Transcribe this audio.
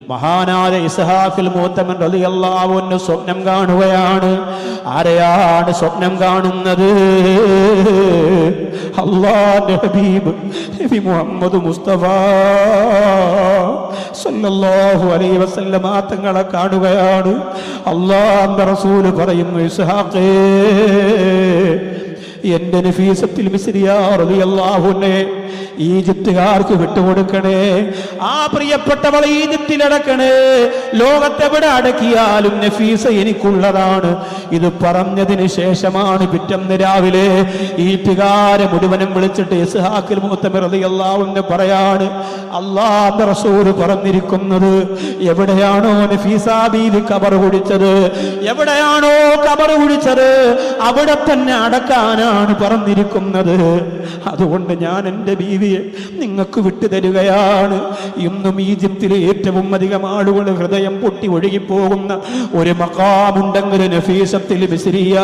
മഹാനായ ഇസ്ഹാഖുൽ മുഅ്തമൻ റളിയല്ലാഹു അൻഹു സ്വപ്നം കാണുകയാണ്. ആരെയാണ് സ്വപ്നം കാണുന്നത്? അല്ലാഹുവിന്റെ ഹബീബ് നബി മുഹമ്മദ് മുസ്തഫ സല്ലല്ലാഹു അലൈഹി വസല്ലം തങ്ങളെ കാണുകയാണ്. അല്ലാഹുവിന്റെ റസൂൽ പറയുന്നു, ഇസ്ഹാഖേ, എന്റെ നഫീസത്തുൽ മിസ്രിയ റളിയല്ലാഹു അൻഹ ഈജിപ്തുകാർക്ക് വിട്ടുകൊടുക്കണേ. ആ പ്രിയപ്പെട്ടവളെ ഈജിപ്തിലടക്കണേ. ലോകത്തെവിടെ അടക്കിയാലും നഫീസ എനിക്കുള്ളതാണ്. ഇത് പറഞ്ഞതിന് ശേഷമാണ് പിറ്റേന്ന് രാവിലെ ഈറ്റുകാരെ മുഴുവനും വിളിച്ചിട്ട് ഇസ്ഹാഖുൽ മുഅ്തമൻ റളിയല്ലാഹു അൻഹു പറയാണ്, അല്ലാഹുവിന്റെ റസൂൽ പറഞ്ഞിരിക്കുന്നത്, എവിടെയാണോ നഫീസ ബീവി ഖബർ കുടിച്ചത്, എവിടെയാണോ ഖബർ കുടിച്ചത്, അവിടെ തന്നെ അടക്കാനാണ് പറഞ്ഞിരിക്കുന്നത്. അതുകൊണ്ട് ഞാൻ എൻ്റെ ബീവിയെ നിങ്ങൾക്ക് വിട്ടുതരികയാണ്. ഇന്നും ഈജിപ്തിലെ ഏറ്റവും അധികം ആളുകൾ ഹൃദയം പൊട്ടി ഒഴുകിപ്പോകുന്ന ഒരു മഖാമുണ്ടെങ്കിൽ നഫീസത്തുൽ മിസ്രിയ.